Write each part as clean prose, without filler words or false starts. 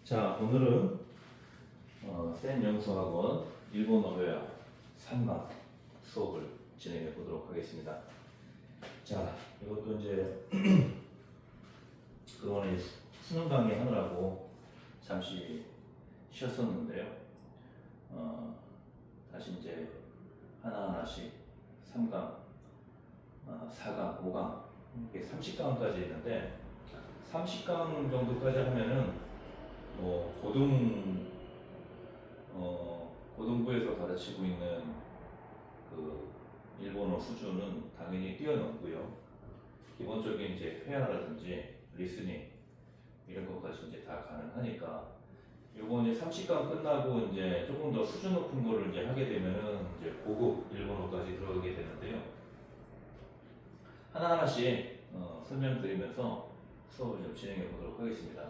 자, 오늘은 센 영수학원 일본어 회화 3강 수업을 진행해 보도록 하겠습니다. 자, 이것도 이제 그동안에 수능 강의 하느라고 잠시 쉬었었는데요. 다시 이제 하나하나씩 3강, 4강, 5강, 이게 30강까지 있는데 30강 정도까지 하면은 고등부에서 가르치고 있는 그 일본어 수준은 당연히 뛰어넘고요. 기본적인 이제 회화라든지 리스닝 이런 것까지 이제 다 가능하니까 요거 이제 30강 끝나고 이제 조금 더 수준 높은 거를 이제 하게 되면은 이제 고급 일본어까지 들어가게 되는데요. 하나하나씩 설명드리면서 수업을 좀 진행해 보도록 하겠습니다.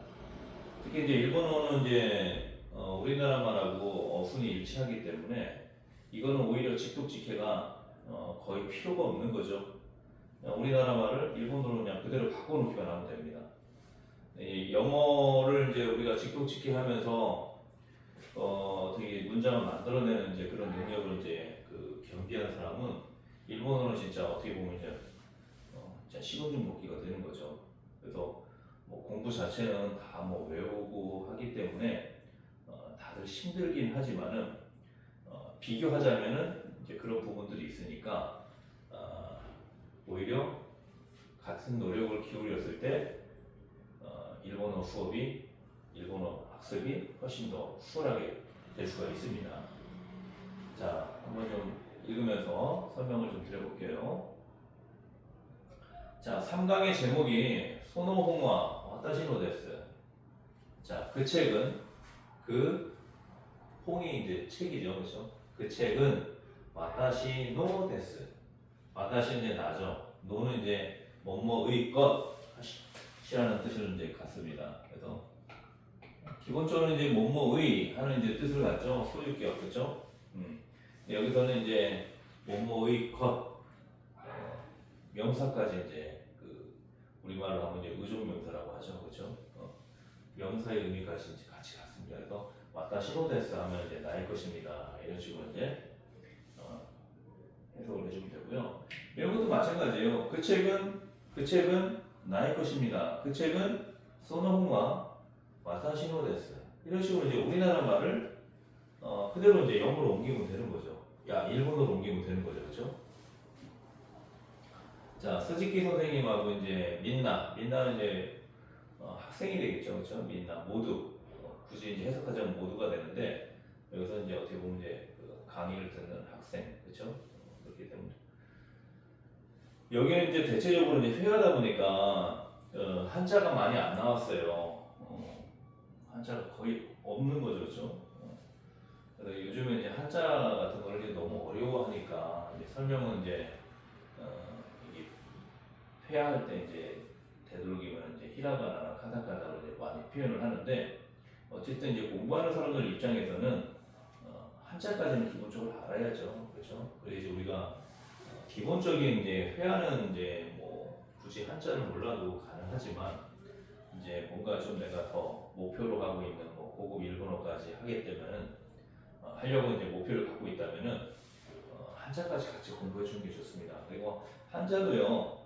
특히 이제 일본어는 이제 우리나라 말하고 어순이 일치하기 때문에 이거는 오히려 직독직해가 거의 필요가 없는 거죠. 우리나라 말을 일본어로 그냥 그대로 바꿔놓기만 하면 됩니다. 이 영어를 이제 우리가 직독직해 하면서 되게 문장을 만들어내는 이제 그런 능력을 이제 겸비한 사람은 일본어는 진짜 어떻게 보면 이제 진짜 식은죽 먹기가 되는 거죠. 그래서 뭐 공부 자체는 다 뭐 외우고 하기 때문에 다들 힘들긴 하지만은 비교하자면은 이제 그런 부분들이 있으니까 오히려 같은 노력을 기울였을 때 일본어 수업이 일본어 학습이 훨씬 더 수월하게 될 수가 있습니다. 자, 한번 좀 읽으면서 설명을 좀 드려볼게요. 자, 3강의 제목이 소노홍와 와타시노 데스. 자, 그 책은 홍이 이제 책이죠, 그렇죠? 그 책은 와타시노 데스. 와타시는 이제 나죠. 노는 이제 뭐뭐의 것이라는 뜻을 이제 갖습니다. 그래서 기본적으로 이제 뭐뭐의 하는 이제 뜻을 갖죠. 소유격, 그렇죠? 여기서는 이제 뭐뭐의 것 명사까지 이제 우리말로 하면 이제 의존명사라고 하죠, 그렇죠? 명사의 의미까지 이제 같이 갖습니다. 그래서 와타시노 데스 하면 이제 나의 것입니다. 이런 식으로 이제 해석을 해주면 되고요. 이런 것도 마찬가지예요. 그 책은 나의 것입니다. 그 책은 소노홍와 와타시노 데스. 이런 식으로 이제 우리나라 말을 그대로 이제 영어로 옮기면 되는 거죠. 일본어로 옮기면 되는 거죠, 그렇죠? 자, 스즈키 선생님하고 이제 민나는 이제 학생이 되겠죠, 그렇죠? 민나 모두 굳이 이제 해석하자면 모두가 되는데 여기서 이제 어떻게 보면 이제 강의를 듣는 학생, 그렇죠? 그렇기 때문에 여기는 이제 대체적으로 이제 회화다 보니까 한자가 많이 안 나왔어요. 한자가 거의 없는 거죠, 그렇죠? 그래서 요즘에 이제 한자 같은 걸 이제 너무 어려워하니까 이제 설명은 이제 이게 회화할 때 이제 되도록이면 이제 히라가나나 카타카나로 이제 많이 표현을 하는데 어쨌든 이제 공부하는 사람들 입장에서는 한자까지는 기본적으로 알아야죠, 그렇죠? 그래서 이제 우리가 기본적인 이제 회화는 이제 뭐 굳이 한자를 몰라도 가능하지만 이제 뭔가 좀 내가 더 목표로 하고 있는 뭐 고급 일본어까지 하게 되면은 하려고 이제 목표를 갖고 있다면은 한자까지 같이 공부해 주는 게 좋습니다. 그리고 한자도요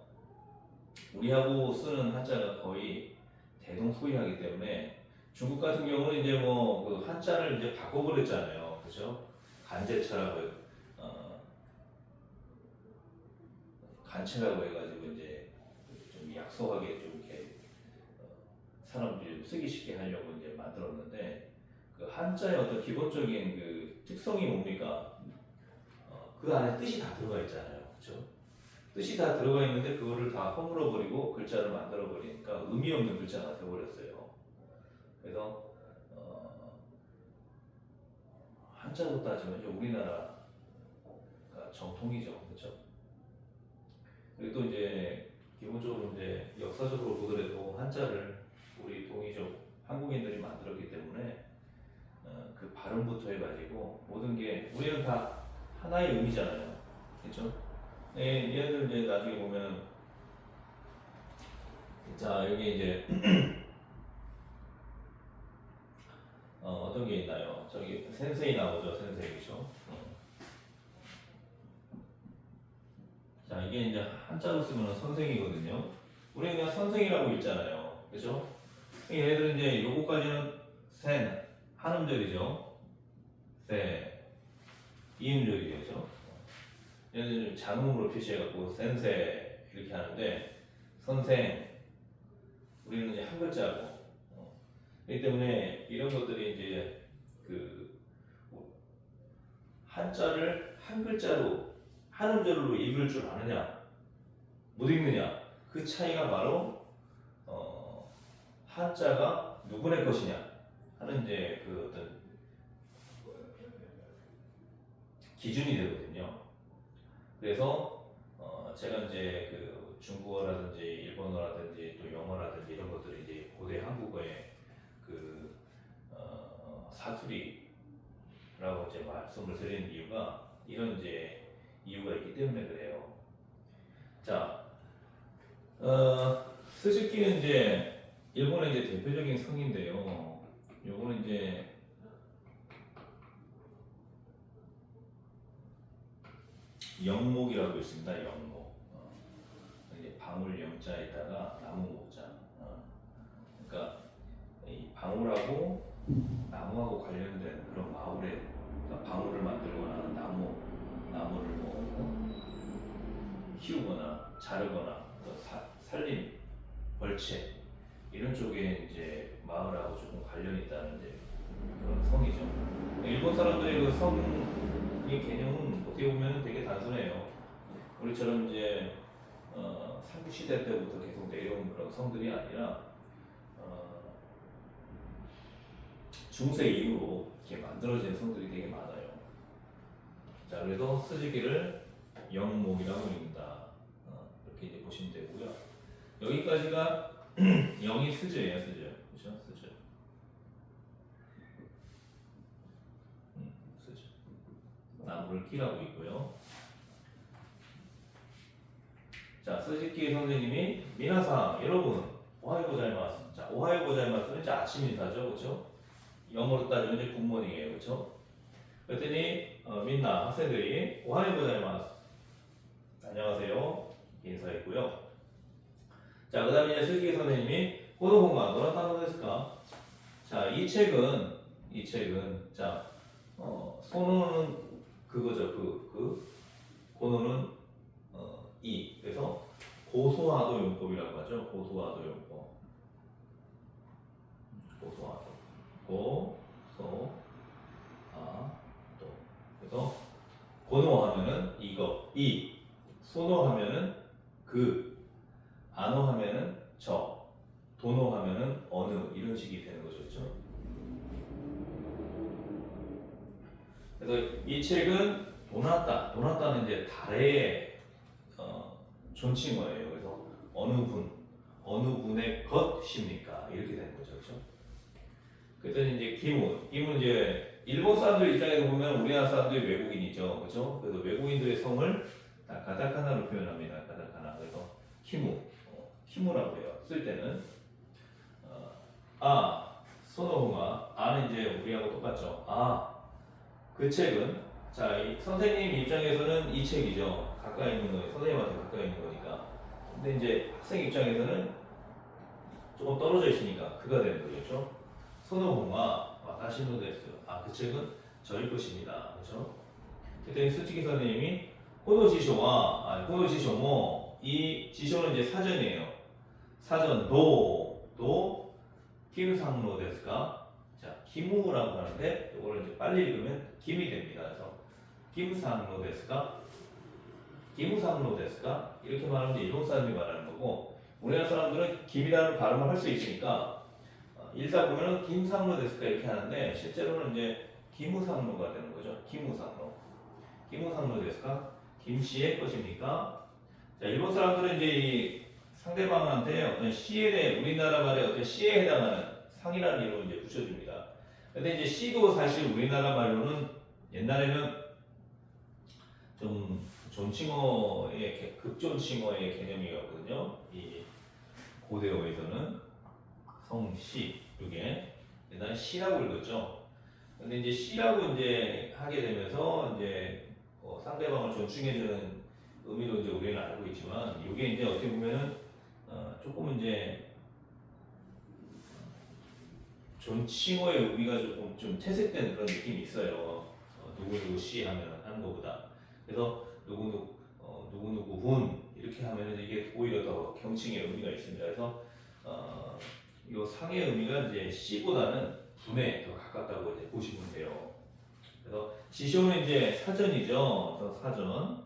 우리하고 쓰는 한자가 거의 대동소이하기 때문에 중국 같은 경우는 이제 뭐 그 한자를 이제 바꿔버렸잖아요, 그렇죠? 간제차라고 간체라고 해가지고 이제 좀 약소하게 좀 이렇게 사람들이 쓰기 쉽게 하려고 이제 만들었는데 그 한자의 어떤 기본적인 그 특성이 뭡니까? 그 안에 뜻이 다 들어가 있잖아요, 그렇죠? 뜻이 다 들어가 있는데 그거를 다 허물어 버리고 글자를 만들어 버리니까 의미 없는 글자가 되어버렸어요. 그래서 한자로 따지면 이제 우리나라가 정통이죠, 그렇죠? 그리고 또 이제 기본적으로 이제 역사적으로 보더라도 한자를 우리 동이족 한국인들이 만들었기 때문에 그 발음부터 해가지고 모든 게 우리는 다 하나의 의미잖아요, 그렇죠? 네, 얘들 이제 나중에 보면 자 여기 이제 어떤 게 있나요? 저기 센세이 나오죠, 센세이 그죠? 자, 이게 이제 한자로 쓰면 선생이거든요. 우리 그냥 선생이라고 읽잖아요, 그죠? 얘네들은 이제 요거까지는 센 한 음절이죠, 세 이음절이죠, 그죠? 얘네들은 장음으로 표시해갖고 센세 이렇게 하는데 선생 우리는 이제 한 글자고 그렇기 때문에 이런 것들이 이제 그 한자를 한 글자로 한 음절로 읽을 줄 아느냐 못 읽느냐 그 차이가 바로 한자가 누구의 것이냐 하는 이제 그 어떤 기준이 되거든요. 그래서 제가 이제 그 중국어라든지 일본어라든지 또 영어라든지 이런 것들이 이제 고대 한국어의 그 사투리라고 이제 말씀을 드리는 이유가 이런 이제 이유가 있기 때문에 그래요. 자, 스즈키는 이제 일본의 이제 대표적인 성인데요. 요거는 이제 영목이라고 있습니다. 영목. 이제 방울 영자에다가 나무 목자. 그러니까 이 방울하고 나무하고 관련된 그런 마을에 그러니까 방울을 만들거나 나무를 뭐 키우거나 자르거나 살림, 벌채 이런 쪽에 이제 마을하고 조금 관련이 있다는 이제 그런 성이죠. 일본 사람들의 그 성의 개념은 어떻게 보면 되게 단순해요. 우리처럼 이제 삼국시대 때부터 계속 내려온 그런 성들이 아니라 중세 이후로 이렇게 만들어진 성들이 되게 많아요. 자, 그래서 스즈키를 영목이라고 읽는다. 이렇게 이제 보시면 되고요. 여기까지가 영이 스즈예요, 스즈. 그렇죠? 스즈. 스즈. 나무를 키라고 있고요. 자, 스즈키 선생님이 미나상 여러분 오하요 고자이마스. 자, 오하요 고자이마스는 이제 아침 인사죠, 그렇죠? 영어로 따지면 이제 굿모닝이에요, 그렇죠? 그랬더니 민나 학생들이 오하요 고자이마스. 안녕하세요. 인사했고요. 자, 그다음에 이제 스즈키 선생님이 고노혼가 노란다노 데스까? 자, 이 책은 자, 소노는 그거죠, 고노는 이 그래서 고소화도 용법이라고 하죠. 고소화도 용법. 고소화도. 고소화도. 그래서 고노하면은 이거, 이. 소노하면은 그. 안노하면은 저. 도노하면은 어느 이런 식이 되는 거죠, 그렇죠? 그래서 이 책은 도나타는 이제 달의 존칭어예요. 그래서 어느 분의 것입니까? 이렇게 되는 거죠, 그렇죠? 그랬더니 이제 기문 이제 일본 사람들 입장에서 보면 우리나라 사람들이 외국인이죠, 그렇죠? 그래서 외국인들의 성을 다 가타카나로 표현합니다. 가타카나. 그래서 키무라고 해요. 쓸 때는 소노홍아 아는 이제 우리하고 똑같죠. 그 책은 자, 이 선생님 입장에서는 이 책이죠. 가까이 있는 거예요. 선생님한테 가까이 있는 거니까. 근데 이제 학생 입장에서는 조금 떨어져 있으니까 그가 되는 거죠. 소노홍아 와타시노 데스. 그 책은 저희 것입니다. 그렇죠? 그때 스즈키 선생님이 호노 지쇼모 이 지쇼는 이제 사전이에요. 사전 도 김상로 데스까? 자, 기무라고 하는데 이거를 이제 빨리 읽으면 김이 됩니다. 그래서 김상로 데스까? 기무상로 데스까? 이렇게 말하면 일본 사람이 말하는 거고 우리나라 사람들은 김이라는 발음을 할 수 있으니까 읽다 보면은 김상로 데스까 이렇게 하는데 실제로는 이제 기무상로가 되는 거죠. 기무상로 데스까? 김씨의 것입니까? 자, 일본 사람들은 이제 이 상대방한테 어떤 씨에 대해 우리나라 말에 어떤 씨에 해당하는 상이라는 이름을 이제 붙여줍니다. 근데 이제 씨도 사실 우리나라 말로는 옛날에는 좀 존칭어의 극존칭어의 개념이었거든요. 이 고대어에서는 성씨 이게 옛날에 씨라고 읽었죠. 근데 이제 C라고 이제 하게 되면서 이제 상대방을 존중해주는 의미로 이제 우리는 알고 있지만 이게 이제 어떻게 보면은 조금 이제 존칭어의 의미가 조금 좀 퇴색된 그런 느낌이 있어요. 누구누구 씨 하면 하는 것보다. 그래서 누구누구 분 이렇게 하면은 이게 오히려 더 경칭의 의미가 있습니다. 그래서 이 상의 의미가 이제 씨보다는 분에 더 가깝다고 이제 보시면 돼요. 그래서 지쇼는 이제 사전이죠. 그래서 사전.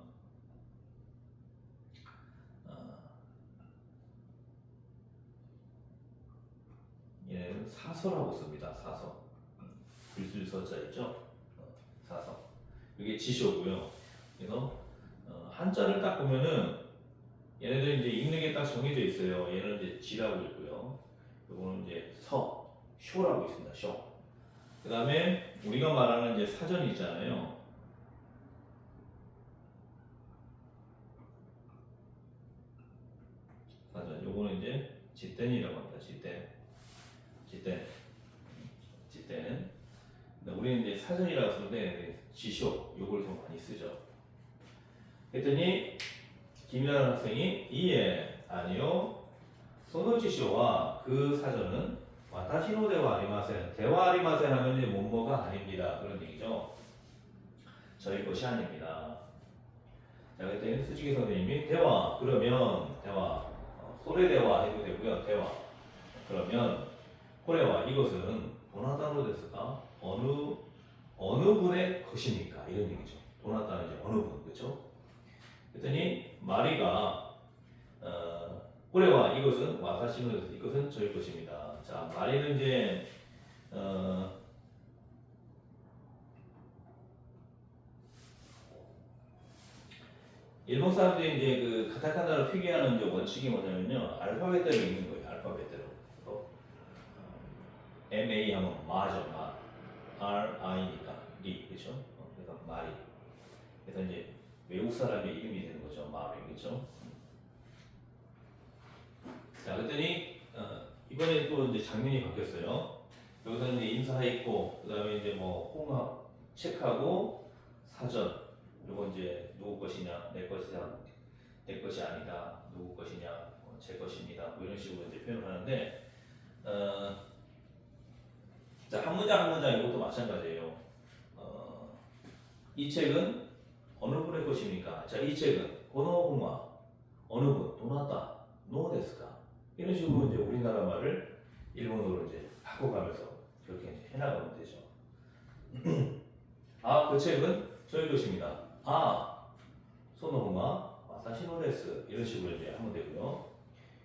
얘는 사서라고 씁니다. 사서. 글쓸서자 있죠. 사서. 이게 지쇼고요. 그래서 한자를 딱 보면은 얘네들 이제 읽는 게 딱 정해져 있어요. 얘는 이제 지라고 읽고요. 요거는 이제 쇼라고 있습니다. 쇼. 그 다음에 우리가 말하는 이제 사전이 있잖아요. 사전. 요거는 이제 지땐이라고 합니다. 지땐. 우리는 이제 사전이라고 쓰는데 지쇼 요걸 더 많이 쓰죠. 했더니 김이라는 학생이 이에 아니요. 소노지쇼와 그 사전은 와타시노 대화 아리마센. 대화 아리마센 하면 이제 뭐뭐가 아닙니다. 그런 얘기죠. 저희 것이 아닙니다. 자, 그때 수지기 선생님이 대화 그러면 대화 소래 대화 해도 되고요. 대화 그러면 코레와 이것은 도나타노 데스까 어느 분의 것입니까? 이런 얘기죠. 도나타는 이제 어느 분 그렇죠? 그랬더니 마리가 코레와 이것은 와사시노 데스 이것은 저희 것입니다. 자 마리는 이제 일본 사람들이 이제 그 카타카나를 표기하는 이제 원칙이 뭐냐면요 알파벳대로 읽는 거예요. 알파벳대로. MA 하면 마죠, 마. RI니까 리, 그렇죠? 그래서 마리. 그래서 이제 외국 사람의 이름이 되는 거죠, 마리, 그렇죠? 자, 그랬더니 이번에 또 이제 장면이 바뀌었어요. 여기서 이제 인사했고, 그다음에 이제 뭐 홍합 체크하고 사전. 요거 이제 누구 것이냐, 내 것이냐, 내 것이 아니다, 누구 것이냐, 제 것입니다. 뭐 이런 식으로 이제 표현을 하는데. 자, 한 문장 한 문장 이것도 마찬가지예요. 이 책은 어느 분의 것입니까? 자, 이 책은 고노홍화 어느 분, 도나타, 노데스까 이런 식으로 이제 우리나라 말을 일본어로 이제 바꿔가면서 그렇게 이제 해나가면 되죠. 아, 그 책은 저희 것입니다. 아, 소노홍화 와타시노데스 이런 식으로 이제 하면 되고요.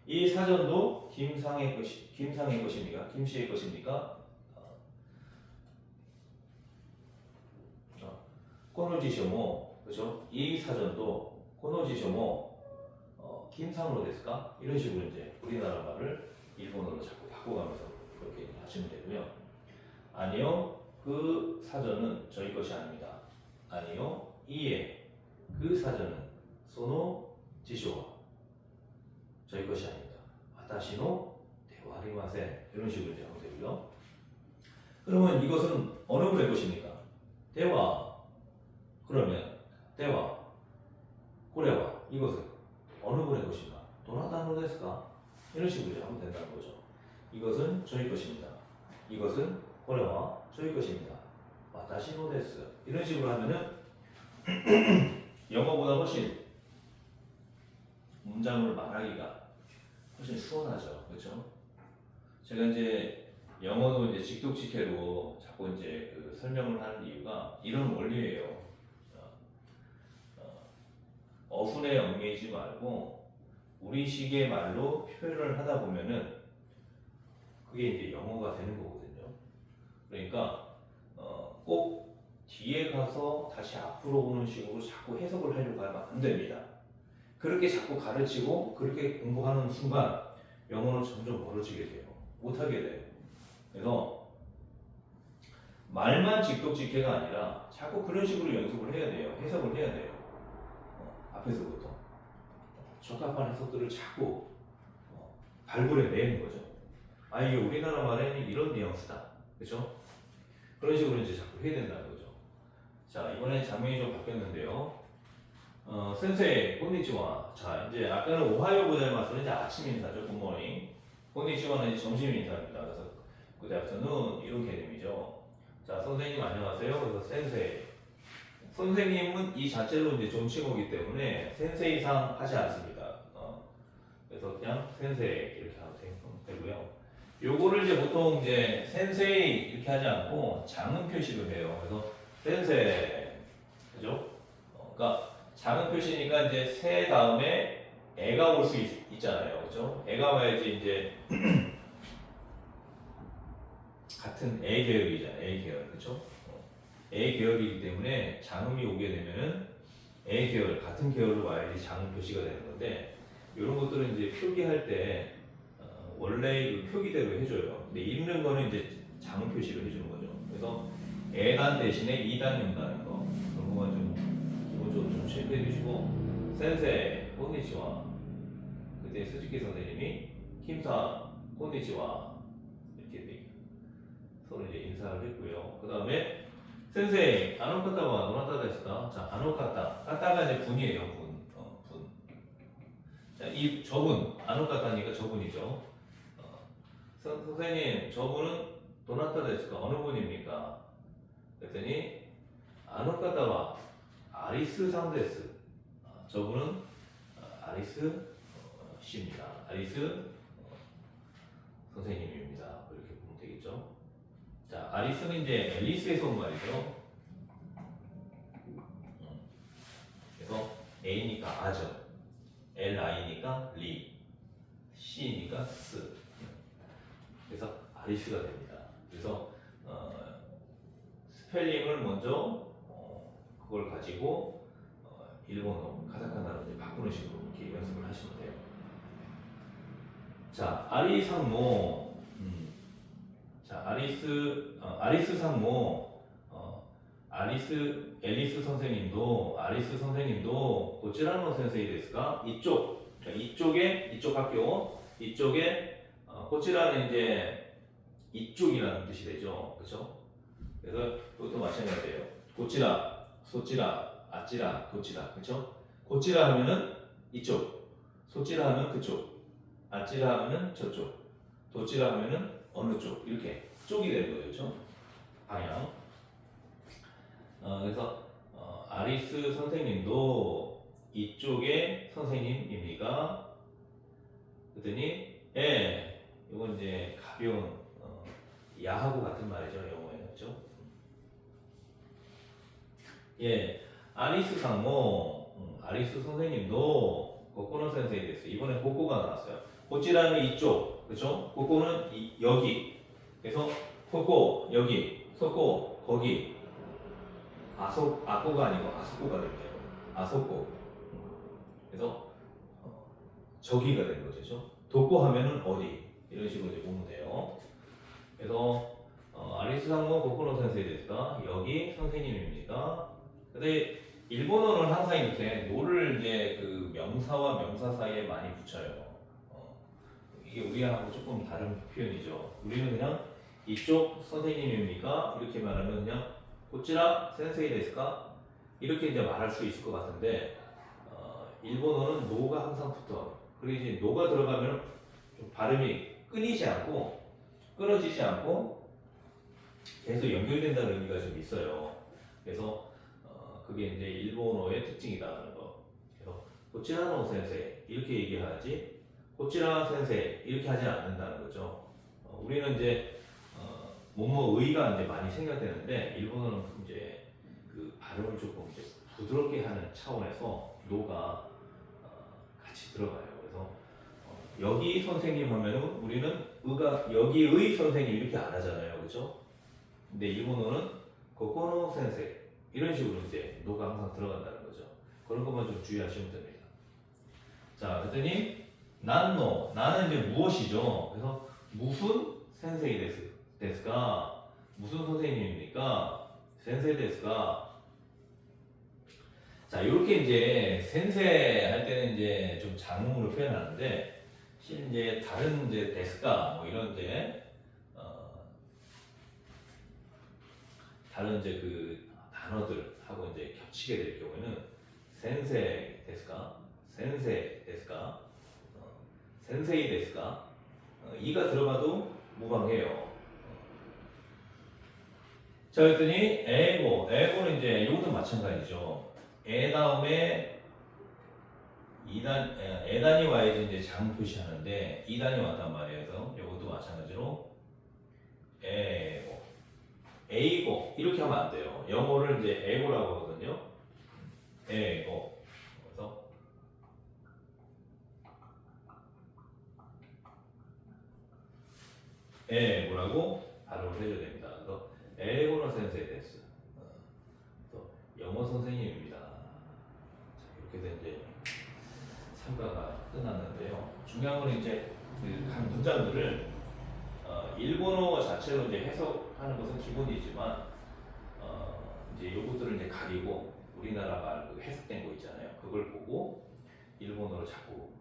이 사전도 김상의 것입니까? 김씨의 것입니까? 코노지쇼모 그렇죠? 이 사전도 코노지쇼모 김상으로 됐을까? 이런 식으로 이제 우리나라 말을 일본어로 자꾸 바꿔가면서 그렇게 하시면 되고요. 아니요, 그 사전은 저희 것이 아닙니다. 아니요, 이에 그 사전은 소노 지쇼와 저희 것이 아닙니다. 와타시노 대화리마센 이런 식으로 이제 하면 되고요. 그러면 이것은 어느 분의 것입니까? 대화 그러면 대화 고래와 이것은 어느 분의 것인가? 도나타노 데스까? 이런 식으로 하면 된다는 거죠. 이것은 저희 것입니다. 이것은 고래와 저희 것입니다. 와타시노 데스 이런 식으로 하면은 영어보다 훨씬 문장을 말하기가 훨씬 수월하죠. 그렇죠? 제가 이제 영어도 이제 직독직해로 자꾸 이제 그 설명을 하는 이유가 이런 원리예요. 어순에 얽매이지 말고 우리식의 말로 표현을 하다 보면은 그게 이제 영어가 되는 거거든요. 그러니까 꼭 뒤에 가서 다시 앞으로 오는 식으로 자꾸 해석을 하려고 하면 안 됩니다. 그렇게 자꾸 가르치고 그렇게 공부하는 순간 영어는 점점 멀어지게 돼요. 못하게 돼요. 그래서 말만 직독직해가 아니라 자꾸 그런 식으로 연습을 해야 돼요. 해석을 해야 돼요. 앞에서부터 적합한 해석들을 자꾸 발굴해 내는 거죠. 아 이게 우리나라 말에는 이런 뉘앙스다, 그렇죠? 그런 식으로 이제 자꾸 해야 된다는 거죠. 자, 이번에 장면이 좀 바뀌었는데요. 센세이, 곤니치와. 자, 이제 아까는 오하요 고자이마스는 이제 아침 인사죠. 굿모닝. 곤니치와는 이제 점심 인사입니다. 그래서 그다음부터는 이런 개념이죠. 자, 선생님 안녕하세요. 그래서 센세이. 선생님은 이 자체로 이제 존칭어기 때문에 센세이상 하지 않습니다. 그래서 그냥 센세이 이렇게 하면 되고요. 요거를 이제 보통 이제 센세이 이렇게 하지 않고 장은 표시로 해요. 그래서 센세이, 그죠? 그러니까 작은 표시니까 이제 세 다음에 애가 올 수 있잖아요. 그죠? 애가 와야지 이제 같은 애 계열이잖아요. 애 계열. 그죠? 애 계열이기 때문에 장음이 오게 되면은 애 계열, 같은 계열로 와야지 장음 표시가 되는 건데 이런 것들은 이제 표기할 때 원래 그 표기대로 해줘요. 근데 읽는 거는 이제 장음 표시로 해주는 거죠. 그래서 애단 대신에 이단 연다는 거 그런 거만 좀 기본적으로 좀 체크해 주시고 센세 콘니치와 그때 스즈키 선생님이 킴사 콘니치와 이렇게 서로 이제 인사를 했고요. 그 다음에 센세이 아노카타와 노나타 데스까? 자, 아노카타 카타가 이제 분이에요. 분. 자, 이 저분 아노카타니까 저분이죠. 선생님 저분은 도나타 데스까? 어느 분입니까? 그랬더니 아노카타와 아리스 상데스. 저분은 아리스 씨입니다. 아리스 선생님입니다. 이렇게 보면 되겠죠. 자, 아리스는 이제 앨리스에서 온 말이죠. 그래서 A니까 아죠. L-I니까 리, C니까 스. 그래서 아리스가 됩니다. 그래서 스펠링을 먼저 그걸 가지고 일본어, 카타카나로 이제 바꾸는 식으로 이렇게 연습을 하시면 돼요. 자, 아리상모. 자, 아리스 상모. 앨리스 선생님도 고치라노 센세이 데스까? 이쪽 학교, 이쪽에 고치라는 이제 이쪽이라는 뜻이 되죠, 그렇죠? 그래서 그것도 마찬가지예요. 고치라, 소치라, 아찌라, 도치라, 그렇죠? 고치라 하면은 이쪽, 소치라 하면 그쪽, 아찌라 하면은 저쪽, 도치라 하면은 어느 쪽 이렇게 쪽이 되는 거죠, 그렇죠? 방향. 그래서 아리스 선생님도 이쪽의 선생님입니까? 그랬더니 예, 이건 이제 가벼운 야하고 같은 말이죠, 영어에는, 그렇죠? 예, 아리스 상모, 아리스 선생님도 고코노 센세이 됐어요. 이번에 고코가 나왔어요. 고치라는 이쪽, 그렇죠? 고코는 여기. 그래서 고코 여기, 소코 거기. 아코가 아니고 아소코가 됩니다. 아소코. 그래서 저기가 되는 거죠, 그렇죠? 도코 하면은 어디 이런 식으로 이제 보면 돼요. 그래서 아리스 상모 고코노 센세이 됐다. 여기 선생님입니다. 근데 일본어는 항상 이렇게 노를 이제 그 명사와 명사 사이에 많이 붙여요. 이게 우리하고 조금 다른 표현이죠. 우리는 그냥 이쪽 선생님입니까? 이렇게 말하면 그냥 고치라 센세이 데스까? 이렇게 이제 말할 수 있을 것 같은데 일본어는 노가 항상 붙어. 그리고 이제 노가 들어가면 좀 발음이 끊어지지 않고 계속 연결된다는 의미가 좀 있어요. 그래서 그게 이제 일본어의 특징이다라는 거. 그래서 고치라노 센세이 이렇게 얘기하지 고치라 센세이 이렇게 하지 않는다는 거죠. 우리는 이제 뭐뭐의가 이제 많이 생각되는데 일본어는 이제 그 발음을 조금 이제 부드럽게 하는 차원에서 노가 같이 들어가요. 그래서 여기 선생님 하면은 우리는 의가 여기의 선생님 이렇게 안 하잖아요, 그렇죠? 근데 일본어는 고코노 센세이 이런 식으로 이제 노가 항상 들어간다는 거죠. 그런 것만 좀 주의하시면 됩니다. 자, 그랬더니 나는 이제 무엇이죠? 그래서 무슨 센세이 데스까? 무슨 선생님입니까? 센세이 데스까? 자, 이렇게 이제 센세 할 때는 이제 좀 장음으로 표현하는데 실은 이제 다른 이제 데스까 뭐 이런 이제 다른 이제 그 단어들하고 이제 겹치게 될 경우에는 센세 데스까, 센세 데스까, 센세이 데스까, 이가 들어가도 무방해요. 자, 그랬더니 에고는 이제 이것도 마찬가지죠. 에 다음에 2단, 에단이 와야지 이제 장 표시하는데 2단이 왔단 말이에요. 그래서 이것도 마찬가지로 에고, 에이고 이렇게 하면 안 돼요. 영어를 이제 에고라고 하거든요. 에고. 그래서 에고라고 발음을 해줘야 됩니다. 그래서 에고노 센세이 데스. 그래서 영어 선생님입니다. 자, 이렇게 해서 이제 3가가 끝났는데요. 중요한 건 이제 그 각 문장들을 일본어 자체로 이제 해석하는 것은 기본이지만 이제 요것들을 이제 가리고 우리나라 말 그 해석된 거 있잖아요. 그걸 보고 일본어로 자꾸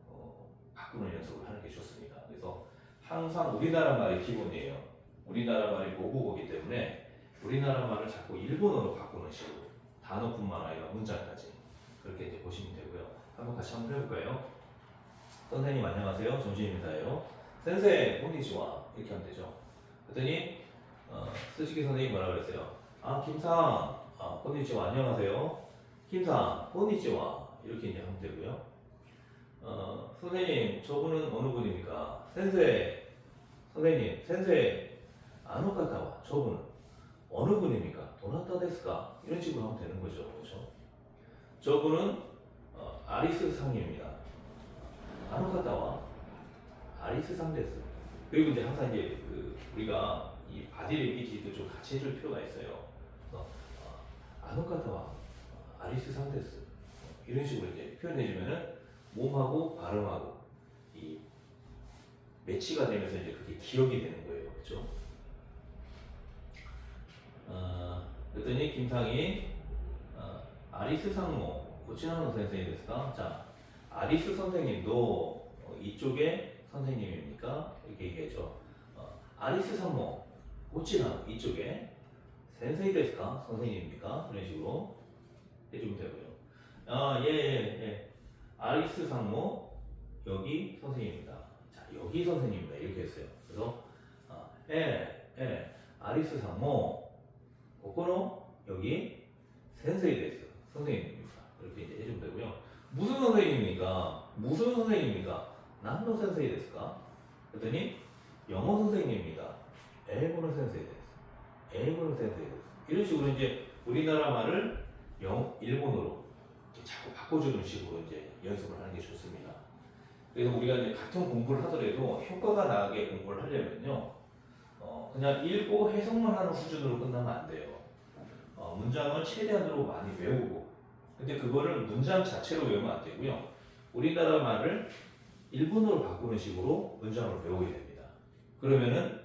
바꾸는 연습을 하는 게 좋습니다. 그래서 항상 우리나라 말이 기본이에요. 우리나라 말이 모국어기 때문에 우리나라 말을 자꾸 일본어로 바꾸는 식으로 단어뿐만 아니라 문장까지 그렇게 이제 보시면 되고요. 한번 같이 한번 해볼까요? 선생님 안녕하세요. 점심인사예요. 센세 곤니치와 이렇게 하면 되죠. 그랬더니 스시기 선생님이 뭐라 그랬어요? 아 김상 곤니치와 안녕하세요. 김상 곤니치와 이렇게 이제 하면 되고요. 선생님 저분은 어느 분입니까? 센세 선생님 센세 아노카타와 저분은 어느 분입니까? 도나타 데스까? 이런 식으로 하면 되는 거죠. 그렇죠? 저분은 아리스 상입니다. 아노카타와 아리스 상데스. 그리고 이제 항상 이제 그 우리가 이 바디 랭귀지도 좀 같이 해줄 필요가 있어요. 그래서 아노카타와 아리스 상데스 이런 식으로 이제 표현해주면은 몸하고 발음하고 이 매치가 되면서 이제 그게 기억이 되는 거예요, 그렇죠? 그랬더니 김상이 아리스 상모 고치나노 선생님 됐을까? 자, 아리스 선생님도 이쪽에 선생님입니까? 이렇게 얘기했죠. 아리스 상모 고치나노 이쪽에 센세이 데스까? 선생님입니까? 그런 식으로 해주면 되고요. 예. 아리스 상모 여기 선생님입니다. 자, 여기 선생님입니다. 이렇게 했어요. 그래서 아리스 상모 고코노 여기 센세이 데스 선생님입니다. 이렇게 이제 해주면 되고요. 무슨 선생님입니까? 무슨 선생님입니까? 난노 센세이 데스까? 그랬더니 영어 선생님입니다. 에고노 센세이 데스. 에고노 센세이 데스. 이런 식으로 이제 우리나라 말을 일본어로 자꾸 바꿔주는 식으로 이제 연습을 하는 게 좋습니다. 그래서 우리가 이제 같은 공부를 하더라도 효과가 나게 공부를 하려면요, 그냥 읽고 해석만 하는 수준으로 끝나면 안 돼요. 문장을 최대한으로 많이 외우고, 근데 그거를 문장 자체로 외우면 안 되고요. 우리나라 말을 일본어로 바꾸는 식으로 문장을 외우게 됩니다. 그러면은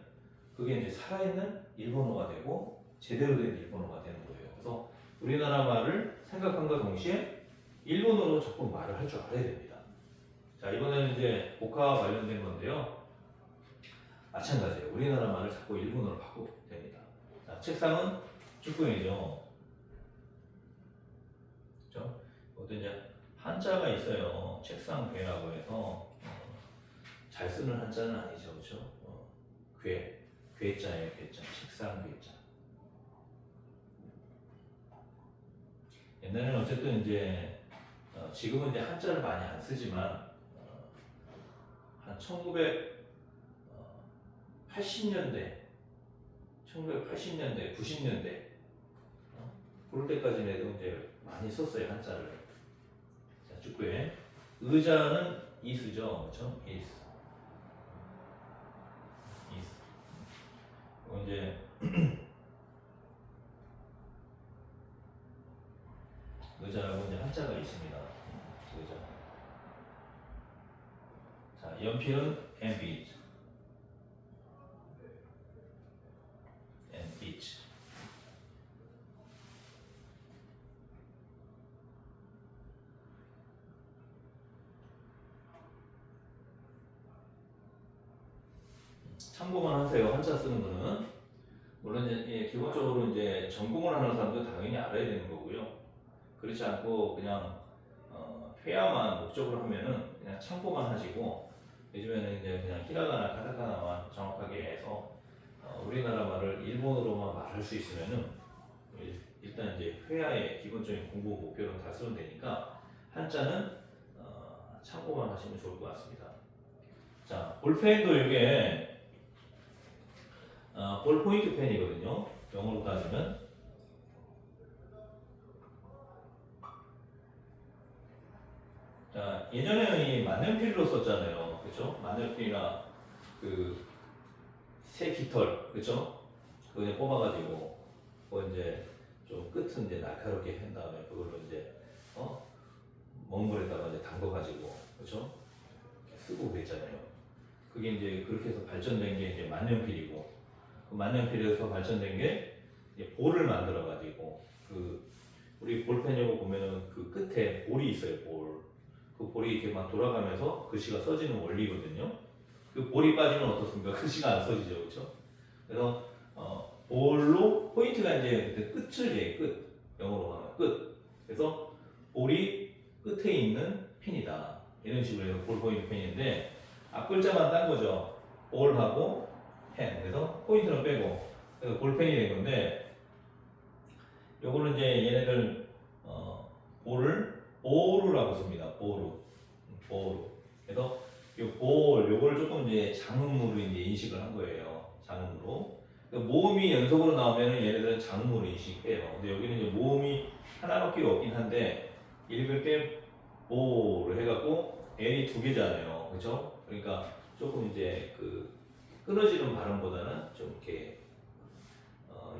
그게 이제 살아있는 일본어가 되고 제대로 된 일본어가 되는 거예요. 그래서 우리나라 말을 생각함과 동시에 일본어로 조금 말을 할 줄 알아야 됩니다. 자, 이번에는 이제 복화와 관련된 건데요. 마찬가지예요. 우리나라 말을 자꾸 일본어로 바꾸면 됩니다. 자, 책상은 쭈꾸미죠. 그렇죠? 이것도 이제 한자가 있어요. 책상 괴라고 해서 잘 쓰는 한자는 아니죠, 그렇죠? 괴자예요, 괴자. 책상 괴자. 옛날에는 어쨌든 이제 지금은 이제 한자를 많이 안 쓰지만 한 1980년대, 90년대 그럴 때까지는 해도 이제 많이 썼어요, 한자를. 자, 축구에 의자는 이스죠, 그렇죠? 이스. 그리고 이제 의자라고 이제 한자가 있습니다. 의자. 자, 연필은鉛筆. 참고만 하세요. 한자 쓰는 거는 물론 이제 기본적으로 이제 전공을 하는 사람도 당연히 알아야 되는 거고요. 그렇지 않고 그냥 회화만 목적으로 하면은 그냥 참고만 하시고 요즘에는 이제 그냥 히라가나 카타카나만 정확하게 해서 우리나라 말을 일본어로만 말할 수 있으면은 일단 이제 회화의 기본적인 공부 목표는 달성은 되니까 한자는 참고만 하시면 좋을 것 같습니다. 자, 볼펜도 이게 볼 포인트 펜이거든요. 영어로 따지면. 자, 예전에는 이 만년필로 썼잖아요. 그죠? 만년필이나 그 새 깃털, 그죠? 그거 이제 뽑아가지고, 그거 이제 좀 끝은 이제 날카롭게 한 다음에 그걸로 이제, 먼 물에다가 이제 담궈가지고, 그죠? 쓰고 그랬잖아요. 그게 이제 그렇게 해서 발전된 게 이제 만년필이고, 그 만년필에서 발전된 게 이제 볼을 만들어가지고, 우리 볼펜이고 보면은 그 끝에 볼이 있어요, 볼. 그 볼이 이렇게 막 돌아가면서 글씨가 써지는 원리거든요. 그 볼이 빠지면 어떻습니까? 글씨가 안 써지죠, 그렇죠? 그래서 볼로 포인트가 이제 그때 끝을 얘 끝 영어로 하면 끝. 그래서 볼이 끝에 있는 펜이다. 이런 식으로 해서 볼 포인트 펜인데 앞 글자만 딴 거죠. 볼하고 펜. 그래서 포인트는 빼고 그래서 볼펜이 된 건데 요거는 이제 얘네들 볼을 보루라고 씁니다. 보루. 그래서 요걸 조금 이제 장음으로 이제 인식을 한 거예요. 장음으로. 그러니까 모음이 연속으로 나오면은 얘네들은 장음으로 인식해요. 근데 여기는 이제 모음이 하나밖에 없긴 한데 읽을 때 보를 해갖고 L이 두 개잖아요. 그렇죠? 그러니까 조금 이제 그 끊어지는 발음보다는 좀 이렇게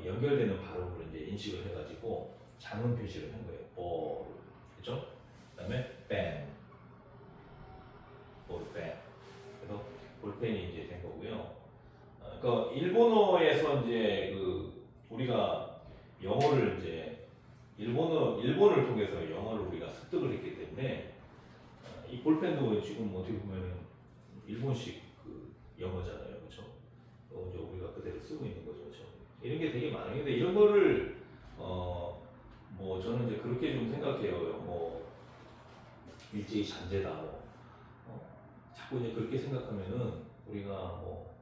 연결되는 발음으로 이제 인식을 해가지고 장음 표시를 한 거예요. 볼. 그렇죠? 그다음에 펜. 볼펜. 그래서 볼펜이 이제 된 거고요. 그러니까 일본어에서 이제 우리가 영어를 이제 일본을 통해서 영어를 우리가 습득을 했기 때문에 이 볼펜도 지금 어떻게 보면은 일본식 영어잖아요, 그렇죠? 이제 우리가 그대로 쓰고 있는 거죠, 그렇죠? 이런 게 되게 많아요. 근데 이런 거를 뭐 저는 이제 그렇게 좀 생각해요. 뭐 일제히 잔재다, 뭐 자꾸 이제 그렇게 생각하면은 우리가 뭐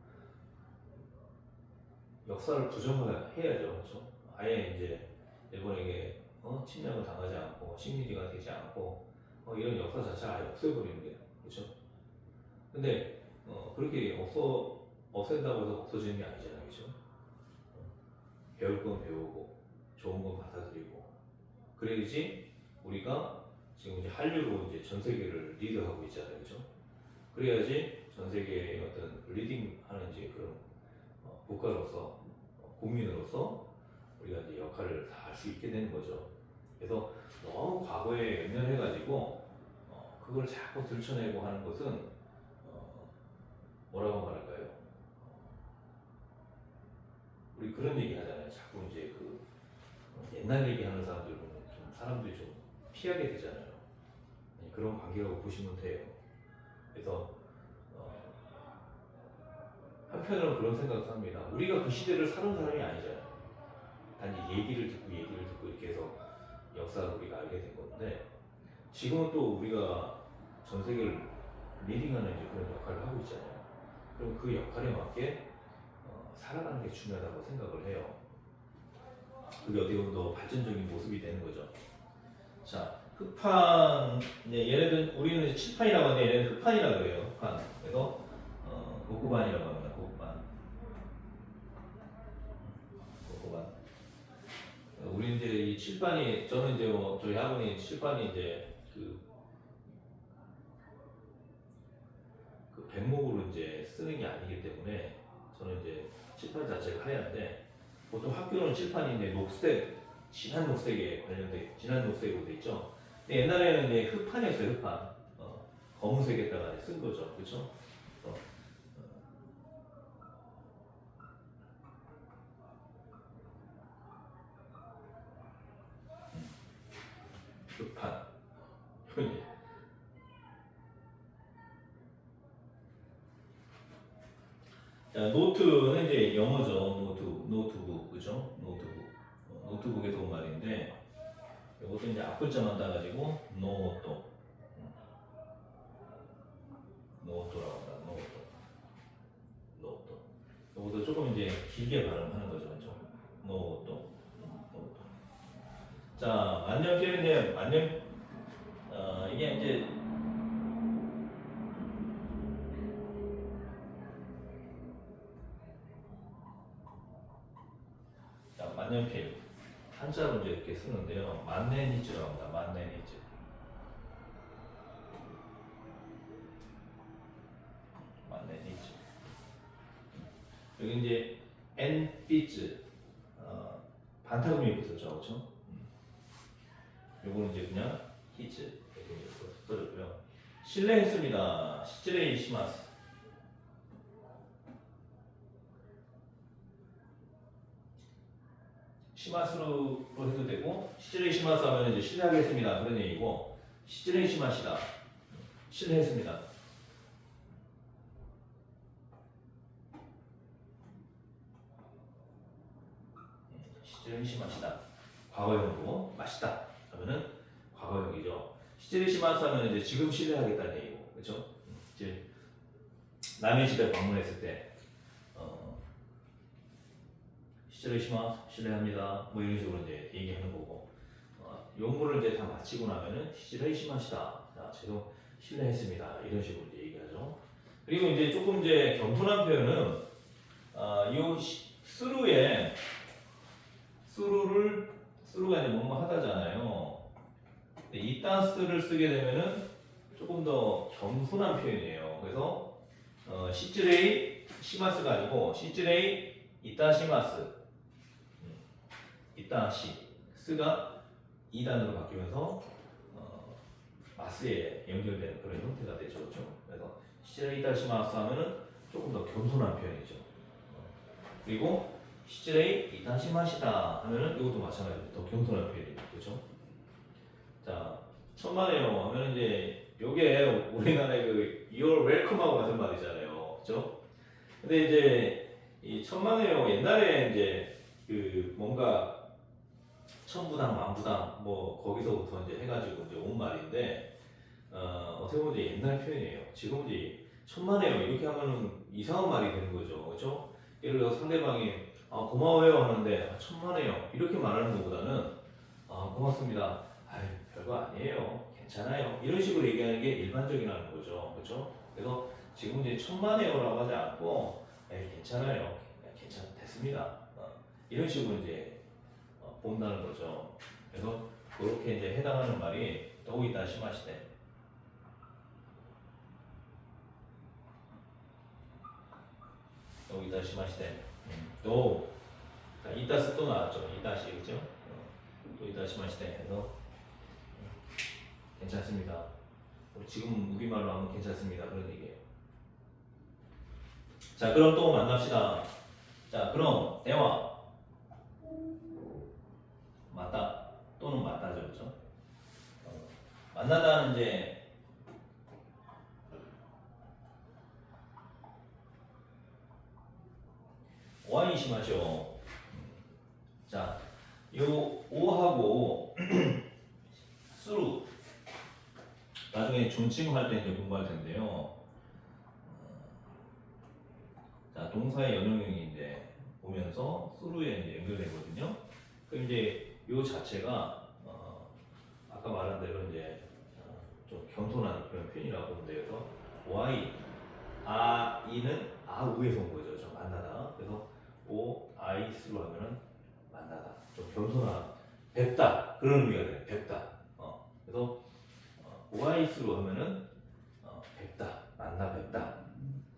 역사를 부정을 해야죠, 그렇죠? 아예 이제 일본에게 침략을 당하지 않고 식민지가 되지 않고 이런 역사 자체를 아예 없애버리는 게 그렇죠? 근데 그렇게 없앤다고 해서 없어지는 게 아니잖아요, 그렇죠? 배울 건 배우고 좋은 건 받아들이고 그래야지 우리가 지금 이제 한류로 이제 전 세계를 리드하고 있잖아요, 그렇죠? 그래야지 전 세계의 어떤 리딩하는 이제 그런 국가로서 국민으로서 우리가 이제 역할을 다 할 수 있게 되는 거죠. 그래서 너무 과거에 연연해가지고 그걸 자꾸 들춰내고 하는 것은 뭐라고 말할까요? 우리 그런 얘기 하잖아요. 자꾸 이제 옛날 얘기하는 사람들 보면 좀 사람들이 좀 피하게 되잖아요. 그런 관계라고 보시면 돼요. 그래서 한편으로는 그런 생각을 합니다. 우리가 그 시대를 사는 사람이 아니잖아요. 단지 얘기를 듣고 이렇게 해서 역사를 우리가 알게 된 건데 지금은 또 우리가 전 세계를 리딩하는 이제 그런 역할을 하고 있잖아요. 그럼 그 역할에 맞게 살아가는 게 중요하다고 생각을 해요. 그게 어떻게 보면 더 발전적인 모습이 되는 거죠. 자, 흑판, 이제 얘네들 우리는 이제 칠판이라고 하는데 얘네는 흑판이라고 그래요. 흑판. 그래서 고구반이라고 합니다. 고구반. 우리 이제 이 칠판이 저는 이제 저희 학원이 칠판이 이제 그 백목으로 이제 쓰는 게 아니기 때문에 저는 이제 칠판 자체가 하얀데 보통 학교는 칠판이 이제 녹색 진한 녹색에 관련돼 진한 녹색으로 돼 있죠. 근데 옛날에는 이제 흑판이었어요. 흑판 검은색에다가 쓴 거죠. 그렇죠? 흑판. 자, 노트는 이제 영어죠. 노트. 노트북, 그죠? 노트북. 노트북에서 온 말인데, 이것도 이제 앞글자만 따가지고, 노트. 노트라고 합니다. 노트. 이것도 조금 이제 길게 발음하는 거죠. 그죠? 노트. 노트. 자, 만년 표현인데, 이게 이제, 자, 만년필. 한자로 이제 이렇게 쓰는데요. 만내니즈라고 합니다. 만내니즈. 만내니즈. 여기 이제 엔피즈. 반타금이 붙었죠. 그렇죠? 요거는 이제 그냥 히즈. 이렇게 써줬고요. 실례했습니다. 시즈레이 시마스. 시마스로 해도 되고, 시즈레이 시마스 하면 이제 실례하겠습니다. 그런 얘기고, 시즈레이 시마시다. 실례했습니다. 시즈레이 시마시다. 과거형으로 맛있다 하면은 과거형이죠. 시즈레이 시마스 하면 이제 지금 실례하겠다는 얘기고, 그렇죠? 이제 남의 집에 방문했을 때, 시즈레이 시마스 실례합니다. 뭐 이런 식으로 이제 얘기하는 거고, 용무를 이제 다 마치고 나면은 시즈레이 시마시다. 자, 죄송 실례했습니다. 이런 식으로 이제 얘기하죠. 그리고 이제 조금 이제 겸손한 표현은 이 스루가 이제 뭐뭐 하다잖아요. 근데 이딴 스를 쓰게 되면은 조금 더 겸손한 표현이에요. 그래서 시즈레이 시마스가 아니고 시즈레이 이따 시마스, 이따 시 스가 2단으로 바뀌면서 마스에 연결되는 그런 형태가 되죠. 그렇죠? 그래서 시즈레이 이따 시마스 하면은 조금 더 겸손한 표현이죠. 그리고 시즈레이 이따 시마시다 하면은 이것도 마찬가지로 더 겸손한 표현이죠. 그렇죠? 자, 천만에요 하면 이제 요게 우리나라의 그 You're welcome하고 같은 말이잖아요. 그렇죠? 근데 이제 이 천만에요 옛날에 이제 그 뭔가 천부당 만부당 뭐 거기서부터 이제 해가지고 이제 온 말인데 어떻게 보면 이제 옛날 표현이에요. 지금 이제 천만에요 이렇게 하면은 이상한 말이 되는 거죠. 그렇죠? 예를 들어 상대방이 고마워요 하는데 천만에요 이렇게 말하는 것보다는 고맙습니다. 아유 별거 아니에요. 괜찮아요. 이런 식으로 얘기하는 게 일반적이라는 거죠. 그렇죠? 그래서 지금 이제 천만에요라고 하지 않고 괜찮아요. 됐습니다. 이런 식으로 이제 본다는 거죠. 그래서 그렇게 이제 해당하는 말이 도이다 시마시대. 도이다 시마시대. 또 이따스 또 나왔죠. 이따시 그죠? 도이다 시마시대. 그래서 괜찮습니다. 지금 우리말로 하면 괜찮습니다. 그런 얘기예요. 자, 그럼 또 만납시다. 자, 그럼 대화. 맞다 또는 맞다죠, 그렇죠? 만나다는 이제 오한이 심하죠. 자, 요 오하고 수루 나중에 존칭 할 때 이제 공부할 텐데요. 자, 동사의 연용형이 이제 오면서 수루에 이제 연결되거든요. 그럼 이제 요 자체가 아까 말한 대로 이제 좀 겸손한 그런 표현이라고 보면 돼요. 그래서 오아이 아이는 아우에서 온 거죠. 좀 만나다. 그래서 오아이스로 하면은 만나다. 좀 겸손한 뵙다 그런 의미가 돼요. 뵙다. 그래서 오아이스로 하면은 뵙다, 만나 뵙다.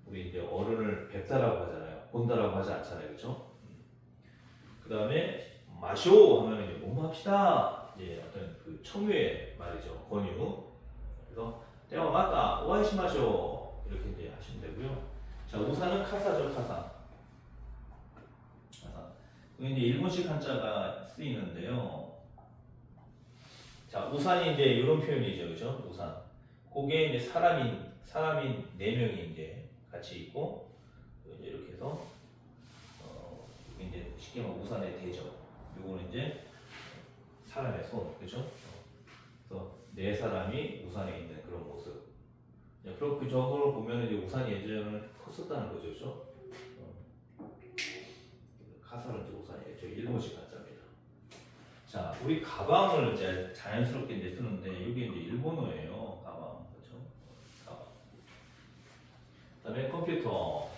우리 이제 어른을 뵙다라고 하잖아요. 본다라고 하지 않잖아요, 그렇죠? 그 다음에 마쇼 하면 이제 뭐 합시다. 이제 어떤 그 청유의 말이죠, 권유. 그래서 대화 맞다, 오아이시 마쇼 이렇게 이제 하시면 되고요. 자, 우사는 카사죠, 카사. 이게 이제 일본식 한자가 쓰이는데요. 자, 우산이 이제 이런 표현이죠, 그죠? 우산. 그게 이제 사람인 네 명이 이제 같이 있고 이제 이렇게 해서 이제 쉽게 말하면 우산의 대적. 요거는 이제 사람의 손, 그죠? 그래서 네 사람이 우산에 있는 그런 모습. 그렇고 그 정도로 보면 이제 우산이 예전에는 컸었다는 거죠, 그죠? 카사는 이제 우산이에요. 저 일본식 한자입니다. 자, 우리 가방을 이제 자연스럽게 이제 쓰는데 이게 이제 일본어예요. 가방, 그렇죠? 가방. 그다음에 컴퓨터.